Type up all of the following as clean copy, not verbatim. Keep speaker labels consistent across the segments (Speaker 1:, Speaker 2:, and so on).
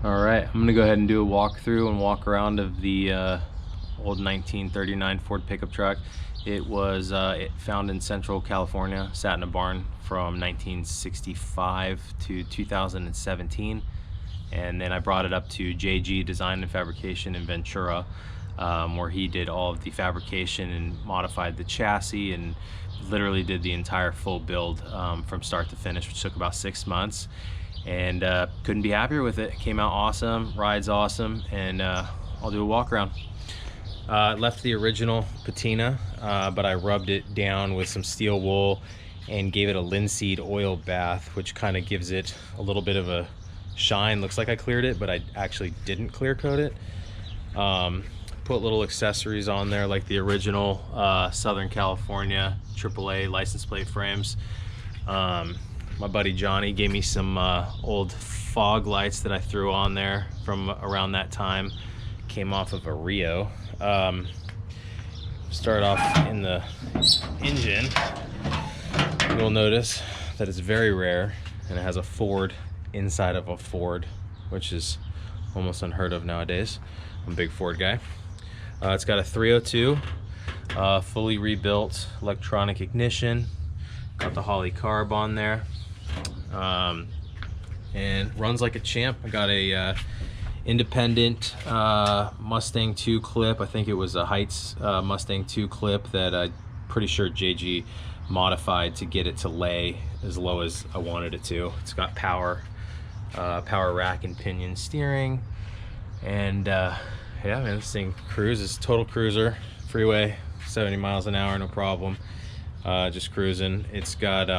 Speaker 1: All right, I'm gonna go ahead and do a walkthrough and walk around of the old 1939 Ford pickup truck. It was found in Central California, sat in a barn from 1965 to 2017. And then I brought it up to JG Design and Fabrication in Ventura, where he did all of the fabrication and modified the chassis and literally did the entire full build from start to finish, which took about 6 months. And couldn't be happier with it. Came out awesome, rides awesome, and I'll do a walk around. Left the original patina, but I rubbed it down with some steel wool and gave it a linseed oil bath, which kind of gives it a little bit of a shine. Looks like I cleared it, but I actually didn't clear coat it. Put little accessories on there like the original Southern California AAA license plate frames. My buddy Johnny gave me some old fog lights that I threw on there from around that time. Came off of a Rio. Start off in the engine. You'll notice that it's very rare and it has a Ford inside of a Ford, which is almost unheard of nowadays. I'm a big Ford guy. It's got a 302, fully rebuilt electronic ignition. Got the Holley carb on there. And runs like a champ. I got a independent Mustang 2 clip. I think it was a Heights Mustang 2 clip that I'm pretty sure JG modified to get it to lay as low as I wanted it to. It's got power rack and pinion steering, and yeah, man, this thing cruises. Total cruiser, freeway, 70 miles an hour, no problem. Just cruising. It's got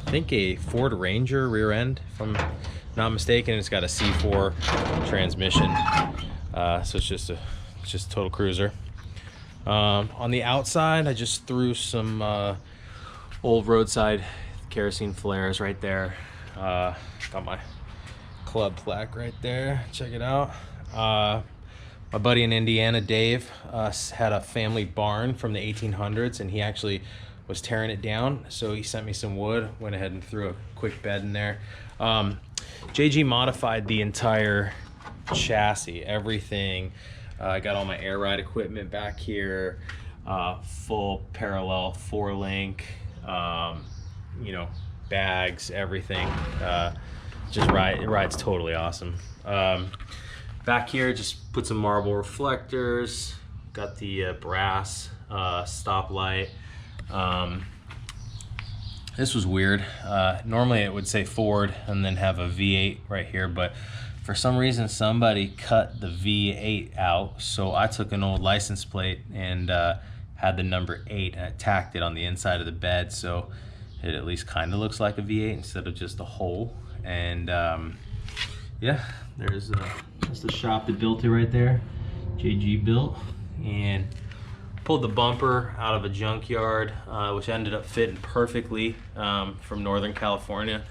Speaker 1: I think a Ford Ranger rear end, if I'm not mistaken. It's got a C4 transmission, so it's just a total cruiser. On the outside, I just threw some old roadside kerosene flares right there. Got my club plaque right there. Check it out. My buddy in Indiana, Dave, had a family barn from the 1800s, and he actually was tearing it down, so he sent me some wood. Went ahead and threw a quick bed in there. JG modified the entire chassis, everything. I got all my air ride equipment back here, full parallel 4-link, you know, bags, everything. It rides totally awesome. Back here, just put some marble reflectors. Got the brass stoplight. This was weird. Normally it would say Ford and then have a V8 right here, but for some reason somebody cut the V8 out, so I took an old license plate and had the number 8 and I tacked it on the inside of the bed, so it at least kind of looks like a V8 instead of just a hole. And yeah, there's that's the shop that built it right there. JG built, and pulled the bumper out of a junkyard, which ended up fitting perfectly from Northern California.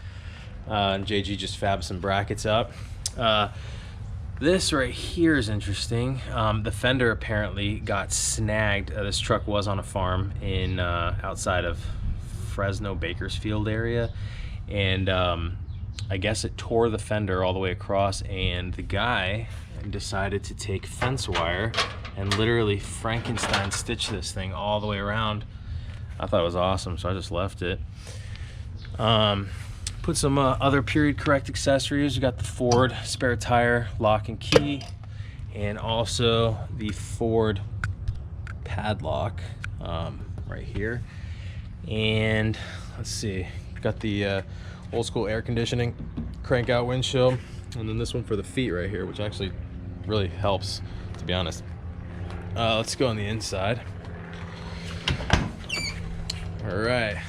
Speaker 1: And JG just fabbed some brackets up. This right here is interesting. The fender apparently got snagged. This truck was on a farm in outside of Fresno, Bakersfield area, and I guess it tore the fender all the way across, and the guy decided to take fence wire and literally Frankenstein stitch this thing all the way around. I thought it was awesome, so I just left it. Put some other period correct accessories. We got the Ford spare tire lock and key, and also the Ford padlock right here. And let's see, got the old school air conditioning crank out windshield, and then this one for the feet right here, which actually really helps, to be honest. Let's go on the inside. All right,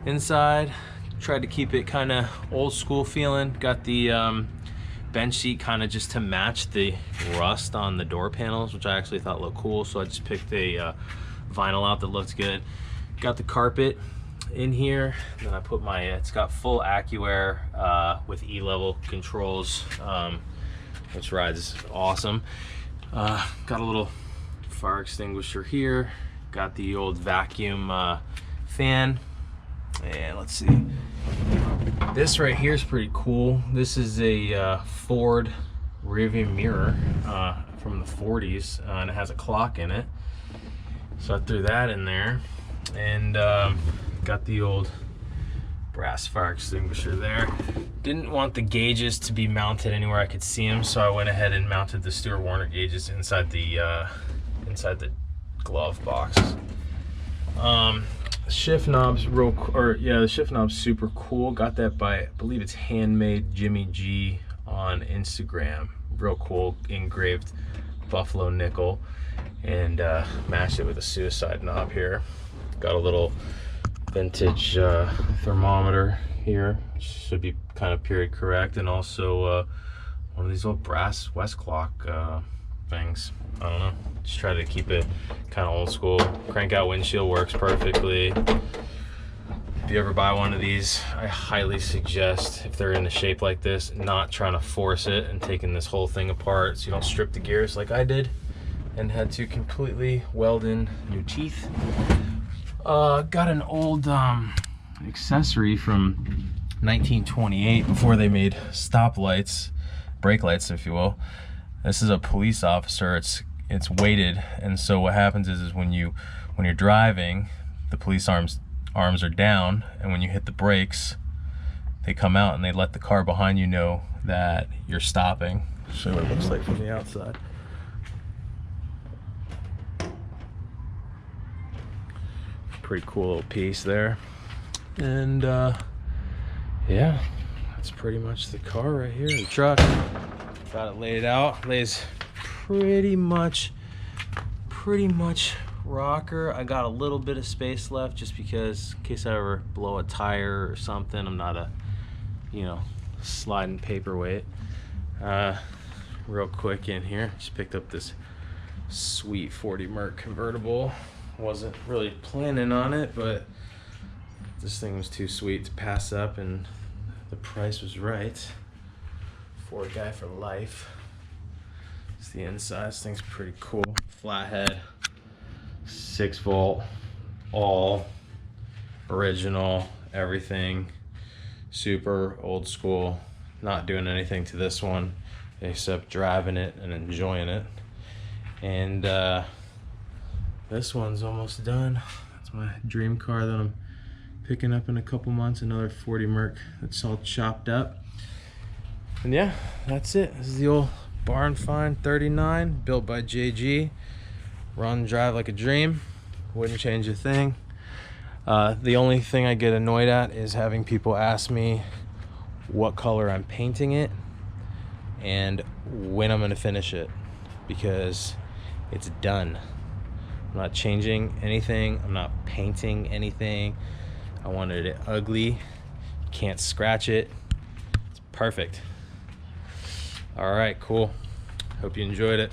Speaker 1: inside, tried to keep it kind of old school feeling. Got the bench seat kind of just to match the rust on the door panels, which I actually thought looked cool, so I just picked a vinyl out that looked good. Got the carpet in here, then I put my, it's got full AccuAir with E-level controls, which rides awesome. Got a little fire extinguisher here. Got the old vacuum fan, and let's see, This right here is pretty cool. This is a Ford rearview mirror from the 40s, and it has a clock in it. So I threw that in there, and got the old brass fire extinguisher there. Didn't want the gauges to be mounted anywhere I could see them, so I went ahead and mounted the Stewart Warner gauges inside the glove box. Shift knobs the shift knob's super cool. Got that by, I believe it's Handmade Jimmy G on Instagram. Real cool engraved buffalo nickel, and matched it with a suicide knob here. Got a little vintage thermometer here, which should be kind of period correct, and also one of these old brass Westclock things. I don't know, just try to keep it kind of old school. Crank out windshield works perfectly. If you ever buy one of these, I highly suggest, if they're in a shape like this, not trying to force it and taking this whole thing apart, so you don't strip the gears like I did and had to completely weld in new teeth. Got an old accessory from 1928, before they made stoplights, brake lights if you will. This is a police officer. It's weighted, and so what happens is when you're driving, the police arms are down, and when you hit the brakes, they come out and they let the car behind you know that you're stopping. I'll show you what it looks like from the outside. Pretty cool little piece there. And yeah, that's pretty much the car right here, the truck. Got it laid out. Lays pretty much rocker. I got a little bit of space left just because in case I ever blow a tire or something, I'm not a, sliding paperweight. Real quick in here, just picked up this sweet 40 Merc convertible. Wasn't really planning on it, but this thing was too sweet to pass up, and the price was right. Ford guy for life. It's the inside. This thing's pretty cool. Flathead, 6-volt, all original, everything. Super old school. Not doing anything to this one except driving it and enjoying it. And this one's almost done. That's my dream car that I'm picking up in a couple months. Another 40 Merc that's all chopped up. And yeah, that's it. This is the old Barn Find 39, built by JG. Run, drive like a dream. Wouldn't change a thing. The only thing I get annoyed at is having people ask me what color I'm painting it and when I'm gonna finish it, because it's done. I'm not changing anything. I'm not painting anything. I wanted it ugly. Can't scratch it. It's perfect. All right, cool. Hope you enjoyed it.